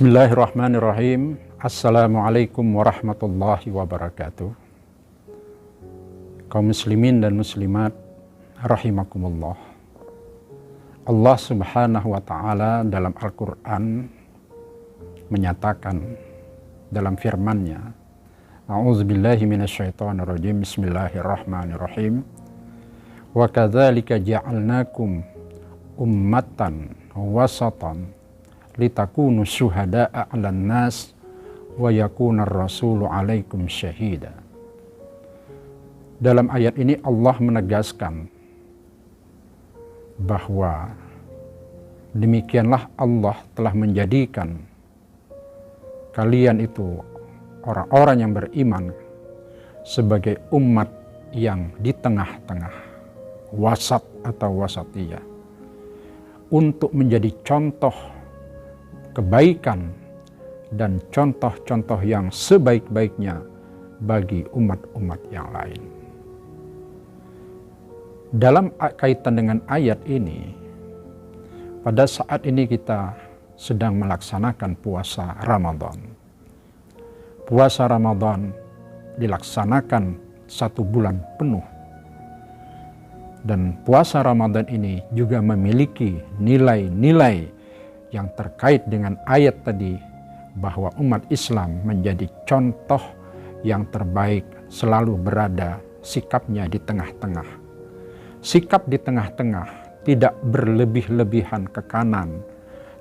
Bismillahirrahmanirrahim. Assalamualaikum warahmatullahi wabarakatuh. Kaum muslimin dan muslimat rahimakumullah. Allah subhanahu wa ta'ala dalam Al-Quran menyatakan dalam firman-Nya, A'udzubillahi minasyaitonirrajim. Bismillahirrahmanirrahim. Wa kadzalika ja'alnakum ummatan wasatan litakunu syuhada'a 'alan nas wa yakunar rasulu 'alaikum syahida. Dalam ayat ini Allah menegaskan bahwa demikianlah Allah telah menjadikan kalian itu orang-orang yang beriman sebagai umat yang di tengah-tengah, wasat atau wasatiyah, untuk menjadi contoh kebaikan dan contoh-contoh yang sebaik-baiknya bagi umat-umat yang lain. Dalam kaitan dengan ayat ini, pada saat ini kita sedang melaksanakan puasa Ramadan. Puasa Ramadan dilaksanakan 1 bulan penuh. Dan puasa Ramadan ini juga memiliki nilai-nilai yang terkait dengan ayat tadi, bahwa umat Islam menjadi contoh yang terbaik, selalu berada sikapnya di tengah-tengah. Sikap di tengah-tengah, tidak berlebih-lebihan ke kanan,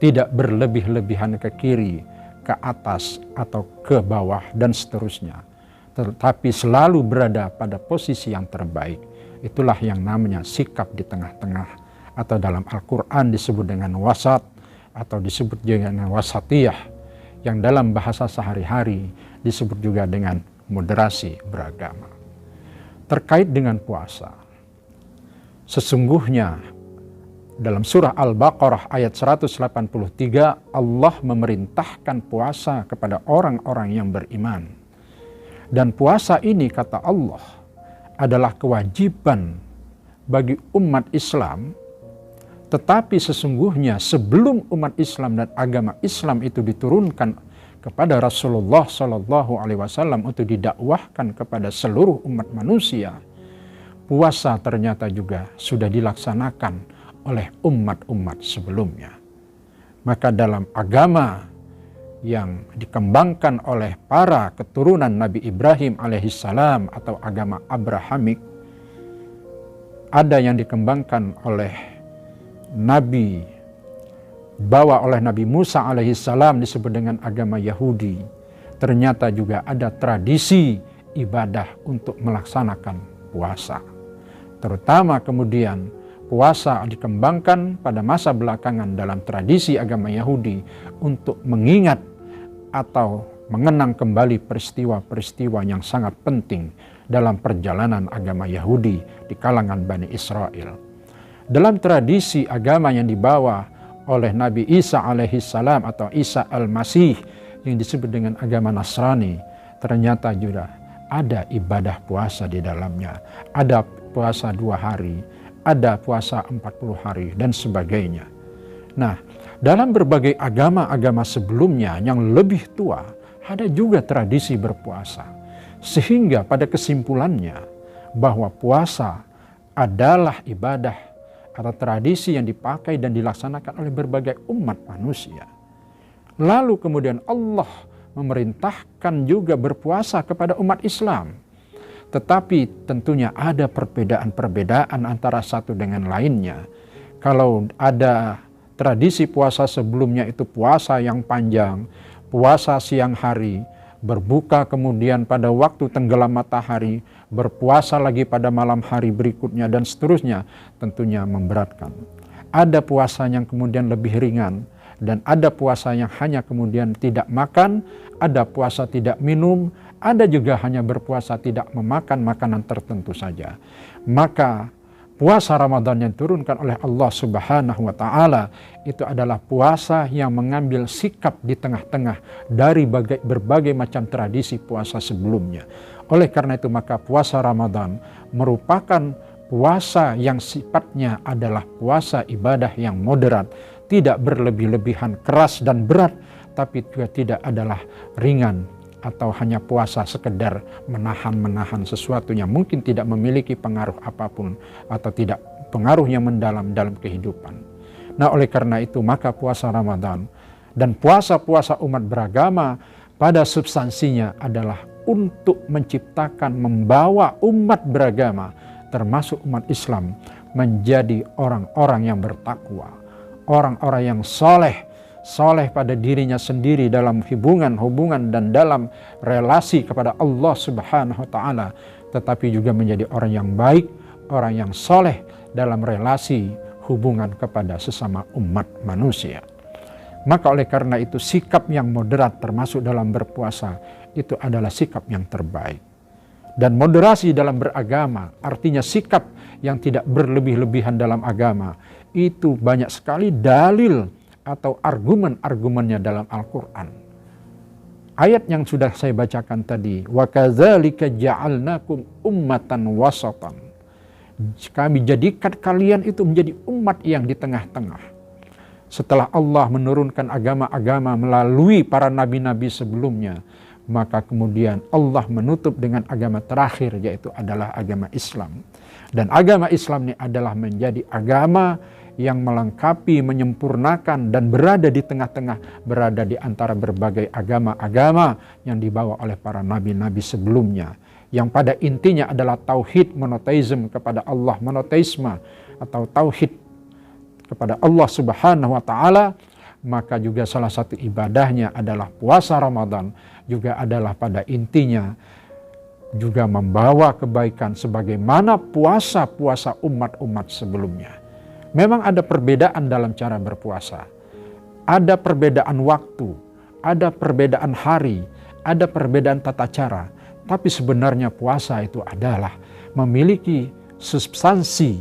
tidak berlebih-lebihan ke kiri, ke atas atau ke bawah dan seterusnya, tetapi selalu berada pada posisi yang terbaik. Itulah yang namanya sikap di tengah-tengah, atau dalam Al-Quran disebut dengan wasat, atau disebut dengan wasatiyah, yang dalam bahasa sehari-hari disebut juga dengan moderasi beragama. Terkait dengan puasa, sesungguhnya dalam surah Al-Baqarah ayat 183, Allah memerintahkan puasa kepada orang-orang yang beriman. Dan puasa ini, kata Allah, adalah kewajiban bagi umat Islam. Tetapi sesungguhnya sebelum umat Islam dan agama Islam itu diturunkan kepada Rasulullah SAW untuk didakwahkan kepada seluruh umat manusia, puasa ternyata juga sudah dilaksanakan oleh umat-umat sebelumnya. Maka dalam agama yang dikembangkan oleh para keturunan Nabi Ibrahim alaihissalam atau agama Abrahamik, ada yang dikembangkan oleh oleh Nabi Musa alaihissalam, disebut dengan agama Yahudi. Ternyata juga ada tradisi ibadah untuk melaksanakan puasa. Terutama kemudian puasa dikembangkan pada masa belakangan dalam tradisi agama Yahudi untuk mengingat atau mengenang kembali peristiwa-peristiwa yang sangat penting dalam perjalanan agama Yahudi di kalangan Bani Israel. Dalam tradisi agama yang dibawa oleh Nabi Isa alaihissalam atau Isa al-Masih yang disebut dengan agama Nasrani, ternyata juga ada ibadah puasa di dalamnya. Ada puasa 2 hari, ada puasa 40 hari dan sebagainya. Nah, dalam berbagai agama-agama sebelumnya yang lebih tua, ada juga tradisi berpuasa. Sehingga pada kesimpulannya bahwa puasa adalah ibadah atau tradisi yang dipakai dan dilaksanakan oleh berbagai umat manusia. Lalu kemudian Allah memerintahkan juga berpuasa kepada umat Islam. Tetapi tentunya ada perbedaan-perbedaan antara satu dengan lainnya. Kalau ada tradisi puasa sebelumnya itu puasa yang panjang, puasa siang hari, berbuka kemudian pada waktu tenggelam matahari, berpuasa lagi pada malam hari berikutnya dan seterusnya, tentunya memberatkan. Ada puasa yang kemudian lebih ringan, dan ada puasa yang hanya kemudian tidak makan, ada puasa tidak minum, ada juga hanya berpuasa tidak memakan makanan tertentu saja. Maka puasa Ramadan yang diturunkan oleh Allah Subhanahu wa Ta'ala itu adalah puasa yang mengambil sikap di tengah-tengah dari berbagai macam tradisi puasa sebelumnya. Oleh karena itu, maka puasa Ramadan merupakan puasa yang sifatnya adalah puasa ibadah yang moderat, tidak berlebih-lebihan keras dan berat, tapi juga tidak adalah ringan atau hanya puasa sekedar menahan sesuatu yang mungkin tidak memiliki pengaruh apapun atau tidak pengaruh yang mendalam dalam kehidupan. Nah, oleh karena itu maka puasa Ramadan dan puasa-puasa umat beragama pada substansinya adalah untuk menciptakan, membawa umat beragama termasuk umat Islam menjadi orang-orang yang bertakwa, orang-orang yang soleh pada dirinya sendiri dalam hubungan dan dalam relasi kepada Allah Subhanahu wa Ta'ala, tetapi juga menjadi orang yang baik, orang yang soleh dalam relasi hubungan kepada sesama umat manusia. Maka oleh karena itu sikap yang moderat termasuk dalam berpuasa itu adalah sikap yang terbaik. Dan moderasi dalam beragama artinya sikap yang tidak berlebih-lebihan dalam agama. Itu banyak sekali dalil atau argumen-argumennya dalam Al-Quran. Ayat yang sudah saya bacakan tadi, wa kadzalika ja'alnakum ummatan wasatan. Kami jadikan kalian itu menjadi umat yang di tengah-tengah. Setelah Allah menurunkan agama-agama melalui para nabi-nabi sebelumnya, maka kemudian Allah menutup dengan agama terakhir, yaitu adalah agama Islam. Dan agama Islam ini adalah menjadi agama yang melengkapi, menyempurnakan, dan berada di tengah-tengah, berada di antara berbagai agama-agama yang dibawa oleh para nabi-nabi sebelumnya. Yang pada intinya adalah tauhid monoteisme kepada Allah, monoteisme atau tauhid kepada Allah Subhanahu wa Ta'ala. Maka juga salah satu ibadahnya adalah puasa Ramadan, juga adalah pada intinya juga membawa kebaikan sebagaimana puasa-puasa umat-umat sebelumnya. Memang ada perbedaan dalam cara berpuasa, ada perbedaan waktu, ada perbedaan hari, ada perbedaan tata cara, tapi sebenarnya puasa itu adalah memiliki substansi,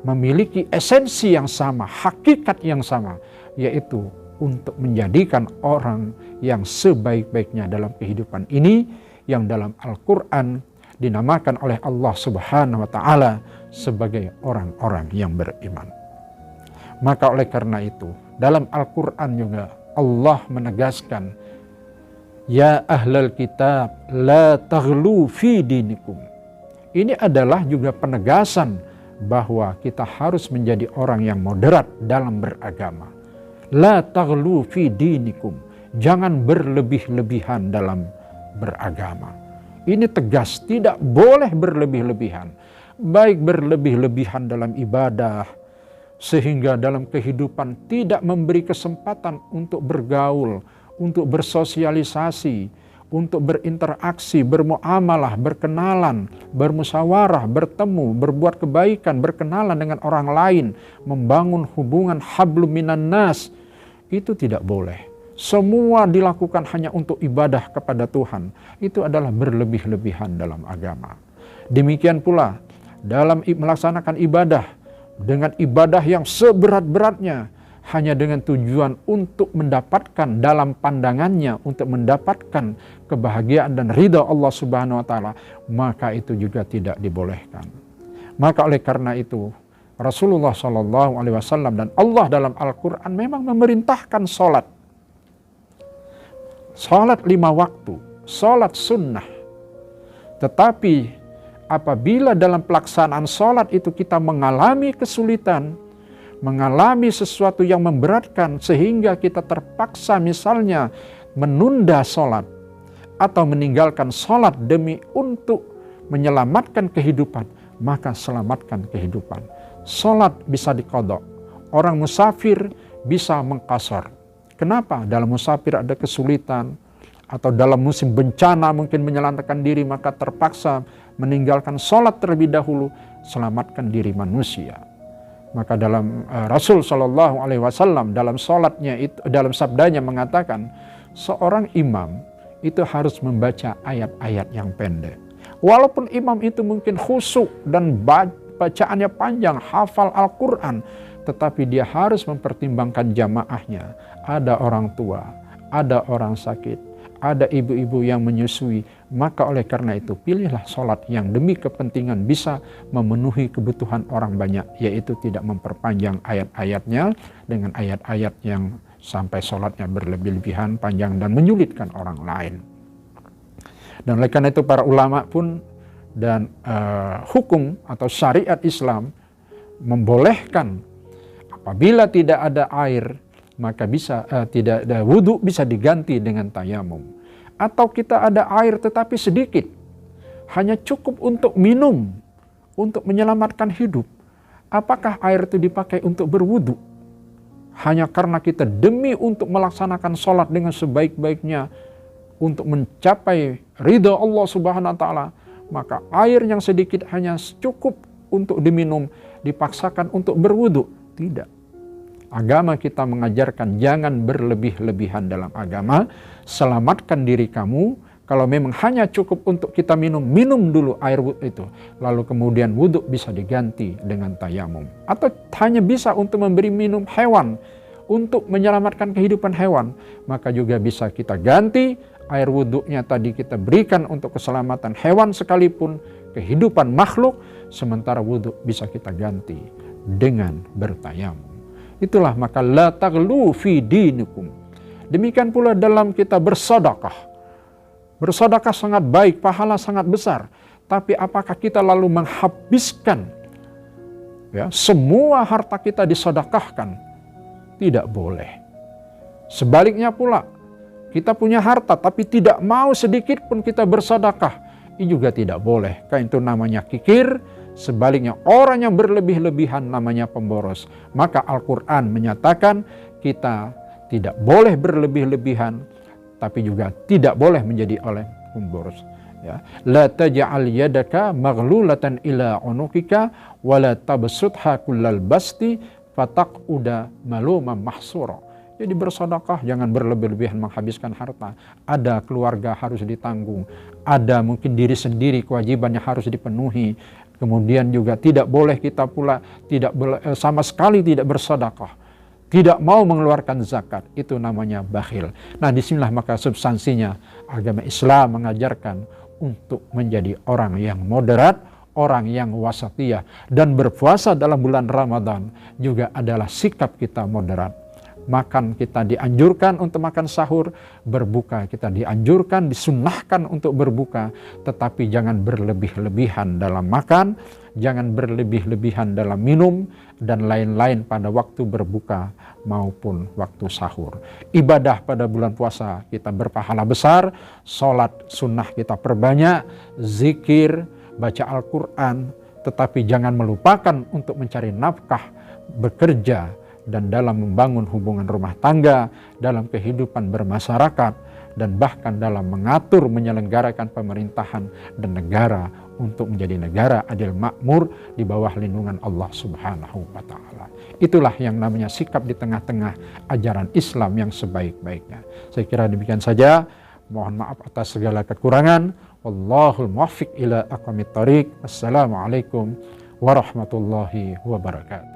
memiliki esensi yang sama, hakikat yang sama, yaitu untuk menjadikan orang yang sebaik-baiknya dalam kehidupan ini, yang dalam Al-Quran dinamakan oleh Allah Subhanahu wa Ta'ala sebagai orang-orang yang beriman. Maka oleh karena itu dalam Al-Quran juga Allah menegaskan, ya ahlal kitab la taghlu fi dinikum. Ini adalah juga penegasan bahwa kita harus menjadi orang yang moderat dalam beragama. La taghlu fi dinikum, jangan berlebih-lebihan dalam beragama. Ini tegas, tidak boleh berlebih-lebihan. Baik berlebih-lebihan dalam ibadah, sehingga dalam kehidupan tidak memberi kesempatan untuk bergaul, untuk bersosialisasi, untuk berinteraksi, bermuamalah, berkenalan, bermusyawarah, bertemu, berbuat kebaikan, berkenalan dengan orang lain, membangun hubungan hablum minan nas. Itu tidak boleh. Semua dilakukan hanya untuk ibadah kepada Tuhan. Itu adalah berlebih-lebihan dalam agama. Demikian pula dalam melaksanakan ibadah, dengan ibadah yang seberat-beratnya, hanya dengan tujuan untuk mendapatkan dalam pandangannya, untuk mendapatkan kebahagiaan dan ridha Allah Subhanahu wa Ta'ala, maka itu juga tidak dibolehkan. Maka oleh karena itu Rasulullah SAW dan Allah dalam Al-Quran memang memerintahkan sholat 5 waktu, sholat sunnah. Tetapi apabila dalam pelaksanaan sholat itu kita mengalami kesulitan, mengalami sesuatu yang memberatkan sehingga kita terpaksa misalnya menunda sholat atau meninggalkan sholat demi untuk menyelamatkan kehidupan, maka selamatkan kehidupan. Sholat bisa diqadha, orang musafir bisa mengqashar. Kenapa? Dalam musafir ada kesulitan, atau dalam musim bencana mungkin menyelamatkan diri, maka terpaksa meninggalkan sholat terlebih dahulu, selamatkan diri manusia. Maka dalam Rasul SAW dalam sholatnya itu, dalam sabdanya mengatakan, seorang imam itu harus membaca ayat-ayat yang pendek. Walaupun imam itu mungkin khusyuk dan bacaannya panjang, hafal Al-Quran, tetapi dia harus mempertimbangkan jamaahnya. Ada orang tua, ada orang sakit, ada ibu-ibu yang menyusui. Maka oleh karena itu pilihlah sholat yang demi kepentingan bisa memenuhi kebutuhan orang banyak, yaitu tidak memperpanjang ayat-ayatnya dengan ayat-ayat yang sampai sholatnya berlebih-lebihan, panjang, dan menyulitkan orang lain. Dan oleh karena itu para ulama pun dan hukum atau syariat Islam membolehkan apabila tidak ada air, maka tidak ada wudhu bisa diganti dengan tayamum. Atau kita ada air tetapi sedikit, hanya cukup untuk minum, untuk menyelamatkan hidup. Apakah air itu dipakai untuk berwudhu? Hanya karena kita demi untuk melaksanakan sholat dengan sebaik-baiknya, untuk mencapai ridha Allah Subhanahu wa Ta'ala, maka air yang sedikit hanya cukup untuk diminum, dipaksakan untuk berwudhu? Tidak. Agama kita mengajarkan jangan berlebih-lebihan dalam agama. Selamatkan diri kamu. Kalau memang hanya cukup untuk kita minum, minum dulu air wudhu itu. Lalu kemudian wudhu bisa diganti dengan tayamum. Atau hanya bisa untuk memberi minum hewan, untuk menyelamatkan kehidupan hewan, maka juga bisa kita ganti air wudhunya tadi kita berikan untuk keselamatan hewan sekalipun, kehidupan makhluk, sementara wudhu bisa kita ganti dengan bertayamum. Itulah maka la taghlu fi dinikum. Demikian pula dalam kita bersedekah. Bersedekah sangat baik, pahala sangat besar. Tapi apakah kita lalu menghabiskan semua harta kita disedekahkan? Tidak boleh. Sebaliknya pula, kita punya harta tapi tidak mau sedikit pun kita bersedekah. Ini juga tidak boleh. Karena itu namanya kikir. Sebaliknya orang yang berlebih-lebihan namanya pemboros. Maka Al-Quran menyatakan kita tidak boleh berlebih-lebihan, tapi juga tidak boleh menjadi oleh pemboros. La taj'al yadaka maghlulatan ila unukika wa la tabsutha kullal basti fataq'uda maluman mahsura. Jadi bersedekah jangan berlebih-lebihan menghabiskan harta. Ada keluarga harus ditanggung, ada mungkin diri sendiri kewajibannya harus dipenuhi. Kemudian juga tidak boleh kita pula sama sekali tidak bersedekah, tidak mau mengeluarkan zakat, itu namanya bakhil. Nah, disinilah maka substansinya agama Islam mengajarkan untuk menjadi orang yang moderat, orang yang wasatiyah, dan berpuasa dalam bulan Ramadan juga adalah sikap kita moderat. Makan kita dianjurkan untuk makan sahur, berbuka kita dianjurkan, disunnahkan untuk berbuka, tetapi jangan berlebih-lebihan dalam makan, jangan berlebih-lebihan dalam minum, dan lain-lain pada waktu berbuka maupun waktu sahur. Ibadah pada bulan puasa kita berpahala besar, sholat sunnah kita perbanyak, zikir, baca Al-Quran, tetapi jangan melupakan untuk mencari nafkah, bekerja, dan dalam membangun hubungan rumah tangga, dalam kehidupan bermasyarakat, dan bahkan dalam mengatur menyelenggarakan pemerintahan dan negara untuk menjadi negara adil makmur di bawah lindungan Allah Subhanahu wa Ta'ala. Itulah yang namanya sikap di tengah-tengah ajaran Islam yang sebaik-baiknya. Saya kira demikian saja. Mohon maaf atas segala kekurangan. Wallahul muwaffiq ila aqwamit thoriq. Assalamualaikum warahmatullahi wabarakatuh.